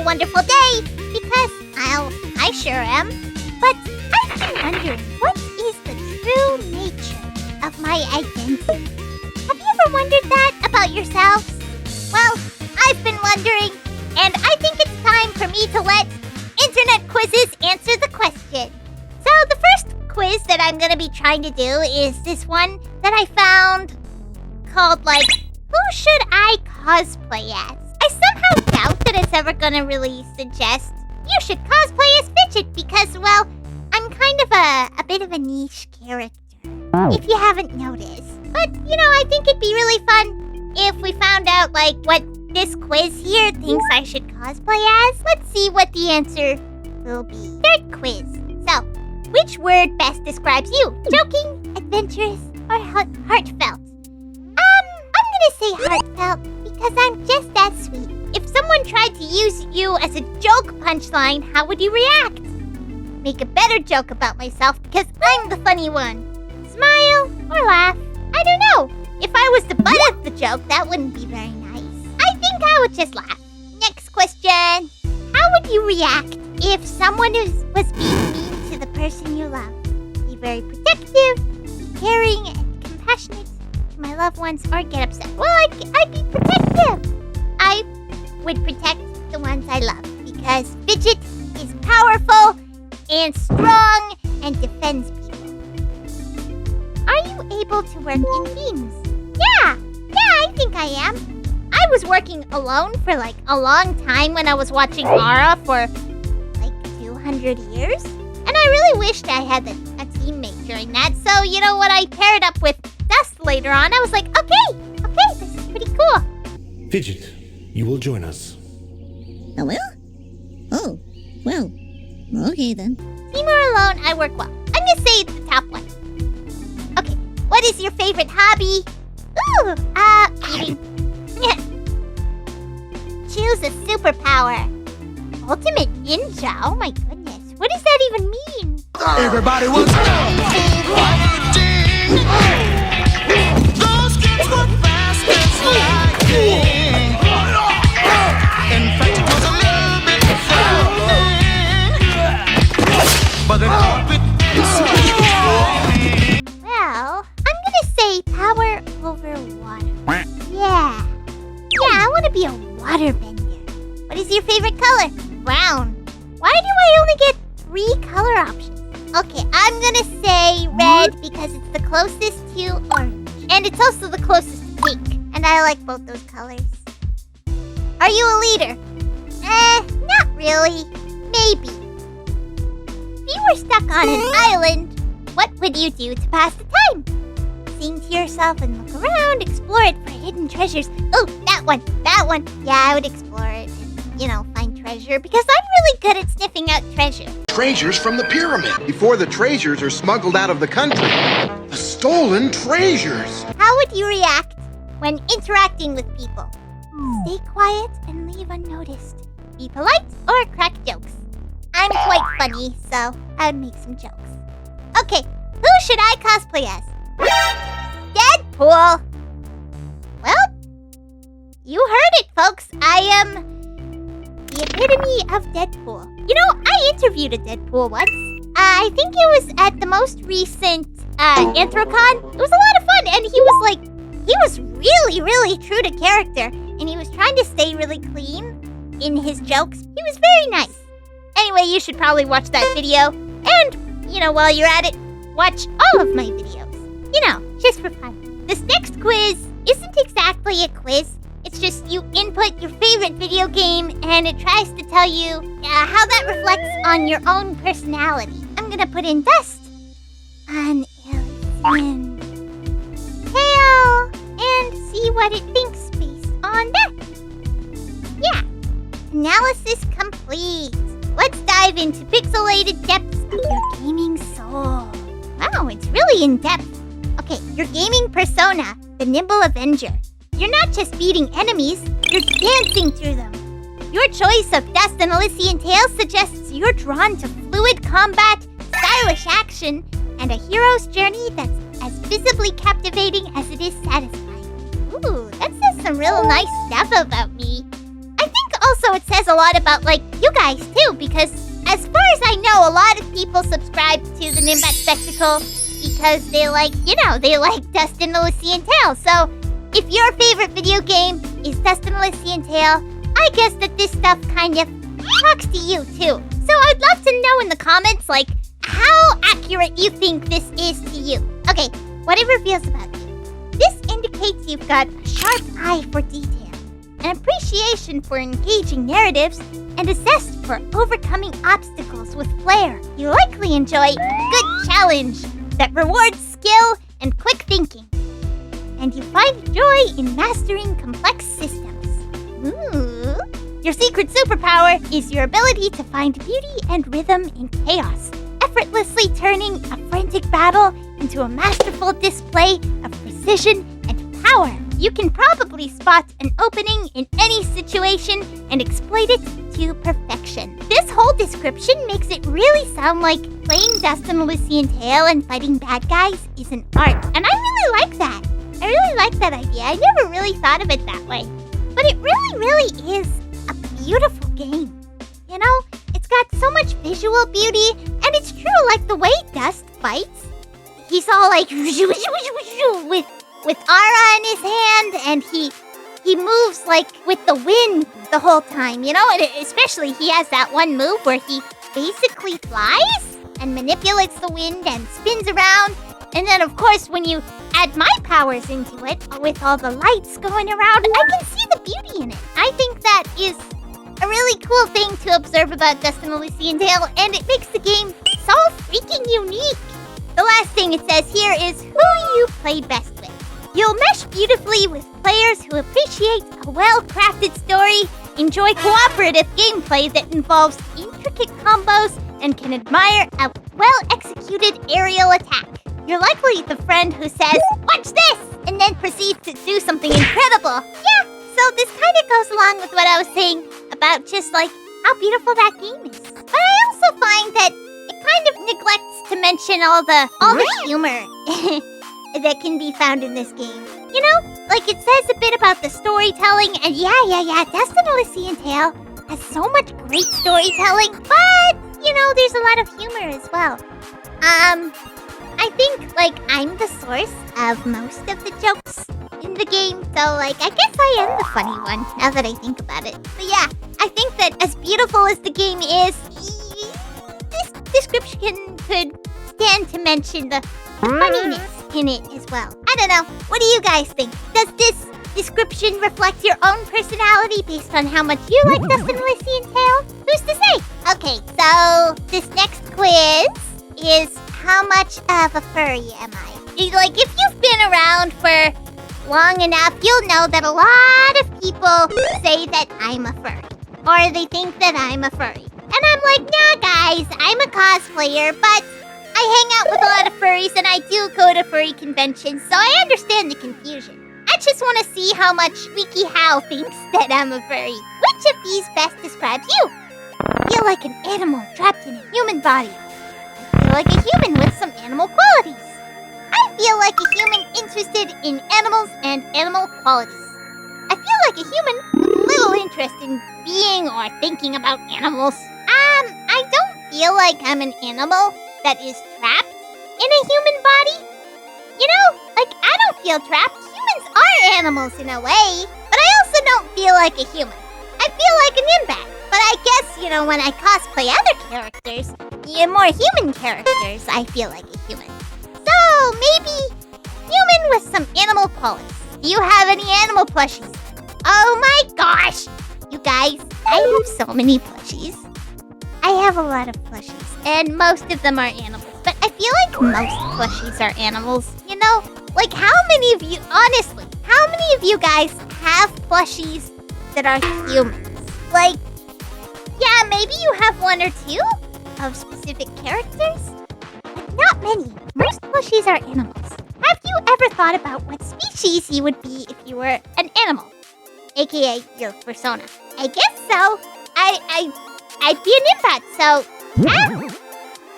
wonderful day, because, I sure am. But I've been wondering, what is the true nature of my identity? Have you ever wondered that about yourselves? Well, I've been wondering, and I think it's time for me to let internet quizzes answer the question. So the first quiz that I'm going to be trying to do is this one that I found called, who should I cosplay as? I somehow doubt that it's ever going to really suggest you should cosplay as Fidget because, well, I'm kind of a bit of a niche character, if you haven't noticed. But, I think it'd be really fun if we found out, what this quiz here thinks I should cosplay as. Let's see what the answer will be. Third quiz. So, which word best describes you? Joking, adventurous, or heartfelt? I'm gonna say heartfelt because I'm just that sweet. If someone tried to use you as a joke punchline, how would you react? Make a better joke about myself because I'm the funny one. Smile or laugh? I don't know. If I was the butt of the joke, that wouldn't be very nice. I think I would just laugh. Next question. How would you react if someone was being mean to the person you love? Be very protective, be caring, and compassionate to my loved ones, or get upset? Well, I'd be protective. I would protect the ones I love because Fidget is powerful and strong and defends people. Are you able to work in teams? Yeah, I think I am. I was working alone for a long time when I was watching Ara for 200 years. And I really wished I had a teammate during that. So, when I paired up with Dust later on, I was like, okay, this is pretty cool. Fidget, you will join us. I will? Oh, well, okay then. Team or alone, I work well. I'm gonna say the top one. Okay, what is your favorite hobby? Ooh, eating. Choose a superpower. Ultimate ninja, oh my goodness. What does that even mean? Everybody was fighting. Those kids were fast as lightning. In fact, it was a little bit frightening. But then all it Well, I'm gonna say power over water. Yeah, I want to be a waterbender. What is your favorite color? Brown. Why do I only get 3 color options? Okay, I'm gonna say red because it's the closest to orange. And it's also the closest to pink. And I like both those colors. Are you a leader? Not really. Maybe. If you were stuck on an island, what would you do to pass the time? Sing to yourself and look around, explore it for hidden treasures. Oh, that one. Yeah, I would explore it and, find treasure because I'm really good at sniffing out treasure. Treasures from the pyramid. Before the treasures are smuggled out of the country. The stolen treasures. How would you react when interacting with people? Stay quiet and leave unnoticed. Be polite or crack jokes. I'm quite funny, so I would make some jokes. Okay, who should I cosplay as? Deadpool! Well, you heard it, folks. I am the epitome of Deadpool. I interviewed a Deadpool once. I think it was at the most recent Anthrocon. It was a lot of fun, and he was really, really true to character, and he was trying to stay really clean in his jokes. He was very nice. Anyway, you should probably watch that video, and, while you're at it, watch all of my videos. Just for fun. This next quiz isn't exactly a quiz. It's just you input your favorite video game, and it tries to tell you how that reflects on your own personality. I'm gonna put in Dust on Ellie's tail and see what it thinks based on that. Yeah. Analysis complete. Let's dive into pixelated depths of your gaming soul. Wow, it's really in-depth. Okay, your gaming persona, the Nimble Avenger. You're not just beating enemies, you're dancing through them. Your choice of Dust and Elysian Tales suggests you're drawn to fluid combat, stylish action, and a hero's journey that's as visibly captivating as it is satisfying. Ooh, that says some real nice stuff about me. I think also it says a lot about, like, you guys, too, because as far as I know, a lot of people subscribe to the Nimbat Spectacle because they like, they like Dust and Elysian Tail. So, if your favorite video game is Dust and Elysian Tail, I guess that this stuff kind of talks to you, too. So, I'd love to know in the comments, like, how accurate you think this is to you. Okay, what it reveals about you. This indicates you've got a sharp eye for detail, an appreciation for engaging narratives, and a zest for overcoming obstacles with flair. You likely enjoy good challenge that rewards skill and quick thinking. And you find joy in mastering complex systems. Ooh. Your secret superpower is your ability to find beauty and rhythm in chaos, effortlessly turning a frantic battle into a masterful display of precision and power. You can probably spot an opening in any situation and exploit it to perfection. This whole description makes it really sound like playing Dust and Elysian Tail and fighting bad guys is an art. And I really like that. I really like that idea. I never really thought of it that way. But it really, really is a beautiful game. You know, it's got so much visual beauty, and it's true, like the way Dust fights, he's all like with aura in his hand, and he moves like with the wind the whole time, and especially he has that one move where he basically flies and manipulates the wind and spins around. And then, of course, when you add my powers into it, with all the lights going around, I can see the beauty in it. I think that is a really cool thing to observe about Dust and Elysian Tail, and it makes the game so freaking unique. The last thing it says here is who you play best with. You'll mesh beautifully with players who appreciate a well-crafted story, enjoy cooperative gameplay that involves intricate combos, and can admire a well-executed aerial attack. You're likely the friend who says, "Watch this!" and then proceeds to do something incredible. Yeah, so this kind of goes along with what I was saying about just like how beautiful that game is. But I also find that it kind of neglects to mention all the humor that can be found in this game. Like it says a bit about the storytelling, and yeah, Dust and Elysian Tail has so much great storytelling, but there's a lot of humor as well. I think, like, I'm the source of most of the jokes in the game, so, like, I guess I am the funny one, now that I think about it. But yeah, I think that as beautiful as the game is, this description could stand to mention the funniness in it as well. I don't know, what do you guys think? Does this description reflect your own personality based on how much you like Dust and Elysian Tail? Who's to say? Okay, so this next quiz is how much of a furry am I? Like, if you've been around for long enough, you'll know that a lot of people say that I'm a furry. Or they think that I'm a furry. And I'm like, nah, guys, I'm a cosplayer, but I hang out with a lot of furries and I do go to furry conventions, so I understand the confusion. I just want to see how much WikiHow thinks that I'm a furry. Which of these best describes you? I feel like an animal trapped in a human body. I feel like a human with some animal qualities. I feel like a human interested in animals and animal qualities. I feel like a human with little interest in being or thinking about animals. I don't feel like I'm an animal that is trapped in a human body. Like, I don't feel trapped. Humans are animals in a way, but I also don't feel like a human. I feel like a Nimbat. But I guess, when I cosplay other characters, more human characters, I feel like a human. So, maybe human with some animal qualities. Do you have any animal plushies? Oh my gosh! You guys, I have so many plushies. I have a lot of plushies, and most of them are animals. But I feel like most plushies are animals, Like, how many of you, honestly, how many of you guys have plushies that are humans? Like, yeah, maybe you have one or two of specific characters, but not many. Most plushies are animals. Have you ever thought about what species you would be if you were an animal? AKA your persona. I guess so. I'd be a Nimbat, so yeah.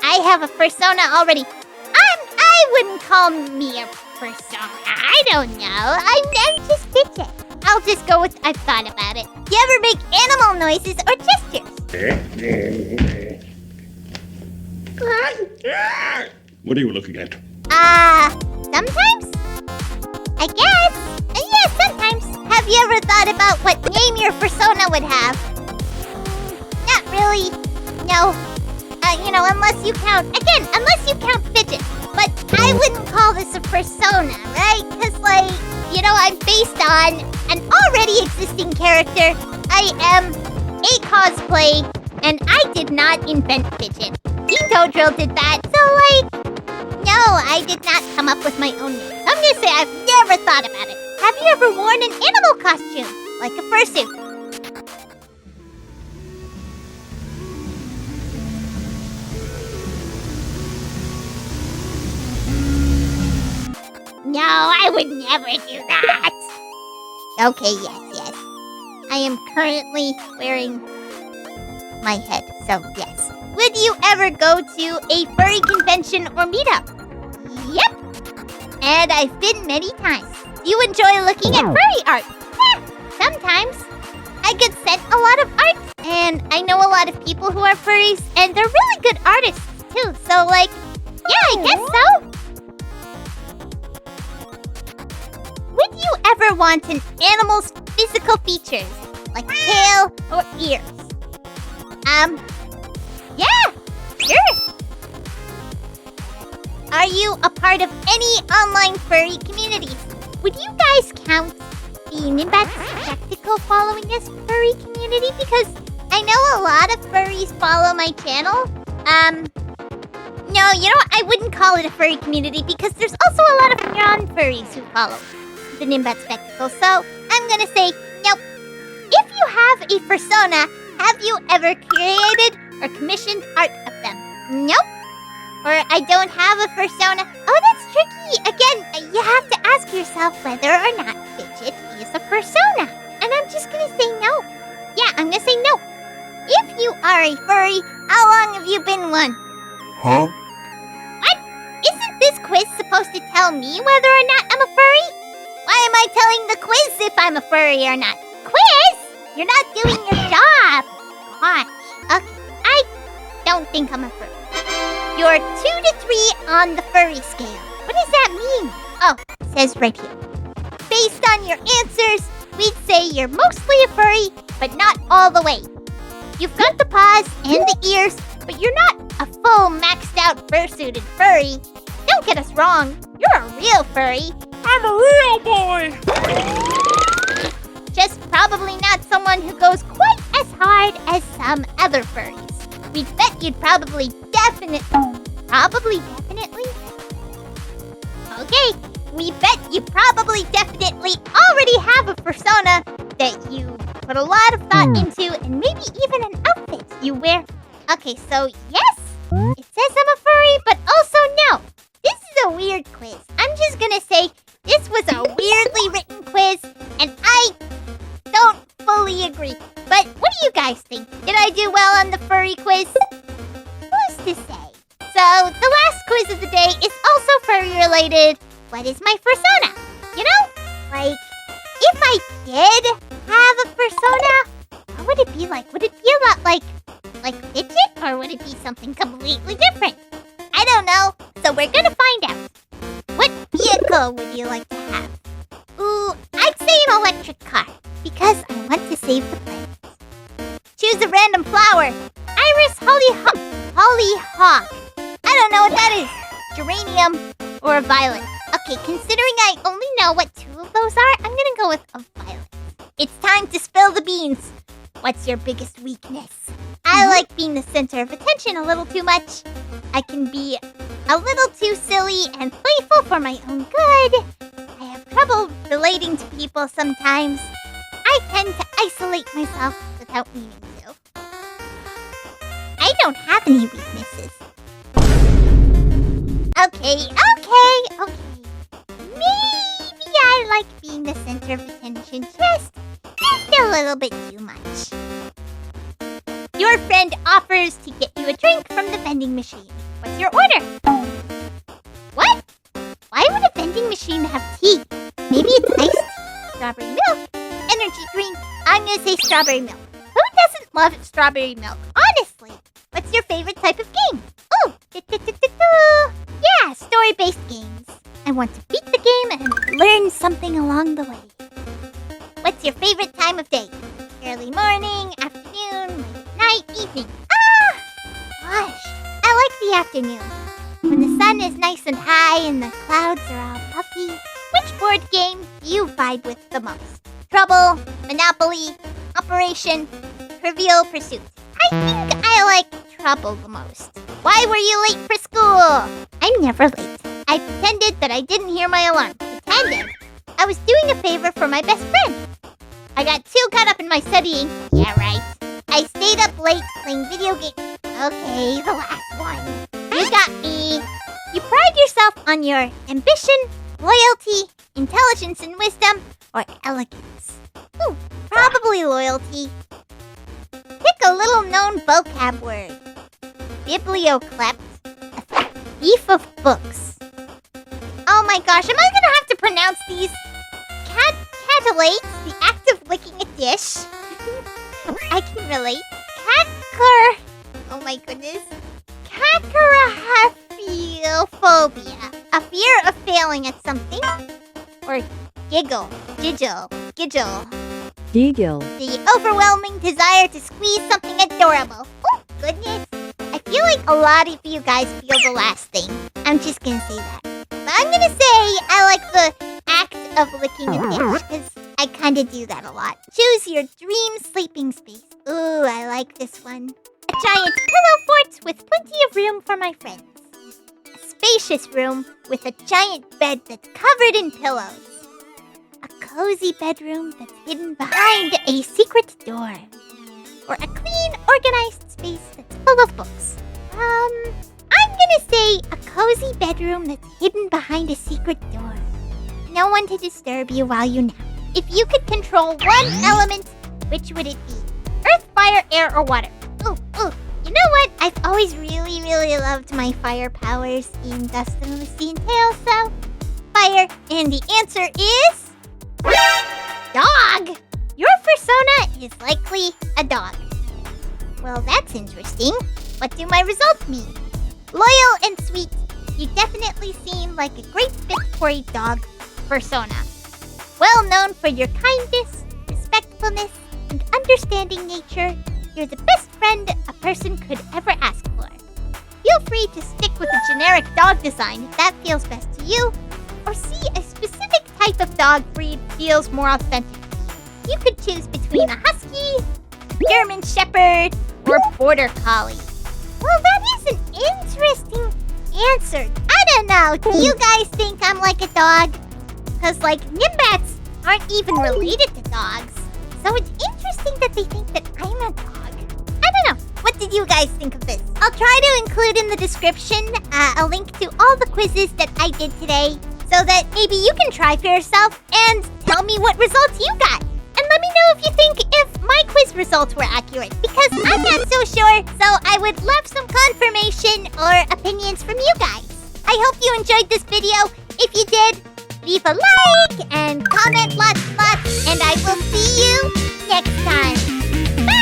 I have a persona already. I wouldn't call me a persona. I don't know. I'm just Fidget. I'll just go with I've thought about it. Do you ever make animal noises or gestures? What are you looking at? Sometimes? I guess. Yeah, sometimes. Have you ever thought about what name your persona would have? Not really. No. Unless you count Fidget. But I wouldn't call this a persona, right? Because, I'm based on an already existing character. I am a cosplay, and I did not invent Fidget. King Drill did that, so, no, I did not come up with my own name. So I'm gonna say I've never thought about it. Have you ever worn an animal costume? Like a fursuit? No, I would never do that. Okay, yes. I am currently wearing my head, so yes. Would you ever go to a furry convention or meetup? Yep. And I've been many times. Do you enjoy looking at furry art? Yeah, sometimes. I get sent a lot of art, and I know a lot of people who are furries, and they're really good artists, too. So, yeah, I guess so. Would you ever want an animal's physical features, like tail or ears? Yeah, sure. Are you a part of any online furry communities? Would you guys count the Nimbat Spectacle following this furry community? Because I know a lot of furries follow my channel. No, I wouldn't call it a furry community because there's also a lot of non-furries who follow the Nimbat Spectacle. So I'm gonna say nope. If you have a persona, have you ever created or commissioned art of them? Nope. Or I don't have a persona. Oh, that's tricky. Again, you have to ask yourself whether or not Fidget is a persona. And I'm just gonna say no. Yeah, I'm gonna say no. If you are a furry, how long have you been one? Huh? What? Isn't this quiz supposed to tell me whether or not I'm a furry? Why am I telling the quiz if I'm a furry or not? Quiz? You're not doing your job. Gosh. Okay, I don't think I'm a furry. You're 2 to 3 on the furry scale. What does that mean? Oh, it says right here. Based on your answers, we'd say you're mostly a furry, but not all the way. You've got the paws and the ears, but you're not a full maxed out fursuited furry. Don't get us wrong, you're a real furry. I'm a real boy! Just probably not someone who goes quite as hard as some other furries. We bet you'd probably definitely? Okay, we bet you probably definitely already have a persona that you put a lot of thought into and maybe even an outfit you wear. Okay, so yes, it says I'm a furry, but also no. This is a weird quiz. I'm just gonna say this was a weirdly written quiz, and I don't fully agree. But what do you guys think? Did I do well on the furry quiz? Who's to say? So, the last quiz of the day is also furry related. What is my persona? If I did have a persona, what would it be like? Would it be a lot like Fidget? Or would it be something completely different? I don't know. So we're gonna find out. What vehicle would you like to have? Ooh, I'd say an electric car. Because I want to save the planet. Choose a random flower. Iris hollyhock. I don't know what that is. Geranium or a violet. Okay, considering I only know what 2 of those are, I'm gonna go with a violet. It's time to spill the beans. What's your biggest weakness? I like being the center of attention a little too much. I can be a little too silly and playful for my own good. I have trouble relating to people sometimes. I tend to isolate myself without meaning to. I don't have any weaknesses. Okay. Maybe I like being the center of attention just a little bit too much. Your friend offers to get you a drink from the vending machine. What's your order? What? Why would a vending machine have tea? Maybe it's iced tea, strawberry milk, strawberry milk. Who doesn't love strawberry milk? Honestly. What's your favorite type of game? Oh, yeah, story-based games. I want to beat the game and learn something along the way. What's your favorite time of day? Early morning, afternoon, late night, evening. Gosh, I like the afternoon. When the sun is nice and high and the clouds are all puffy. Which board game do you vibe with the most? Trouble, Monopoly, Operation, Trivial Pursuit. I think I like Trouble the most. Why were you late for school? I'm never late. I pretended that I didn't hear my alarm. Pretended? I was doing a favor for my best friend. I got too caught up in my studying. Yeah, right. I stayed up late playing video games. Okay, the last one. You got me. You pride yourself on your ambition, loyalty, intelligence and wisdom, or elegance. Probably loyalty. Pick a little-known vocab word. Biblioclept. A thief of books. Oh my gosh, am I gonna have to pronounce these? Catalate, the act of licking a dish. I can relate. Oh my goodness. Cacoraphobia. A fear of failing at something. Or giggle. The overwhelming desire to squeeze something adorable. Oh, goodness. I feel like a lot of you guys feel the last thing. I'm just gonna say that. But I'm gonna say I like the act of licking a dish, because I kinda do that a lot. Choose your dream sleeping space. Ooh, I like this one. A giant pillow fort with plenty of room for my friends. A spacious room with a giant bed that's covered in pillows. A cozy bedroom that's hidden behind a secret door. Or a clean, organized space that's full of books. I'm gonna say a cozy bedroom that's hidden behind a secret door. No one to disturb you while you nap. If you could control one element, which would it be? Earth, fire, air, or water? Ooh. You know what? I've always really loved my fire powers in Dust and Lucy and Tails, so fire. And the answer is... dog! Your persona is likely a dog. Well, that's interesting. What do my results mean? Loyal and sweet. You definitely seem like a great fit for a dog persona. Well known for your kindness, respectfulness, and understanding nature, you're the best friend a person could ever ask for. Feel free to stick with a generic dog design if that feels best to you, or see a specific type of dog breed feels more authentic. You could choose between a husky, a German shepherd, or a border collie. Well, that is an interesting answer. I don't know. Do you guys think I'm like a dog? Because, Nimbats aren't even related to dogs. So it's interesting that they think that I'm a dog. I don't know. What did you guys think of this? I'll try to include in the description a link to all the quizzes that I did today, so that maybe you can try for yourself and tell me what results you got. And let me know if you think if my quiz results were accurate, because I'm not so sure, so I would love some confirmation or opinions from you guys. I hope you enjoyed this video. If you did, leave a like and comment lots, and I will see you next time. Bye!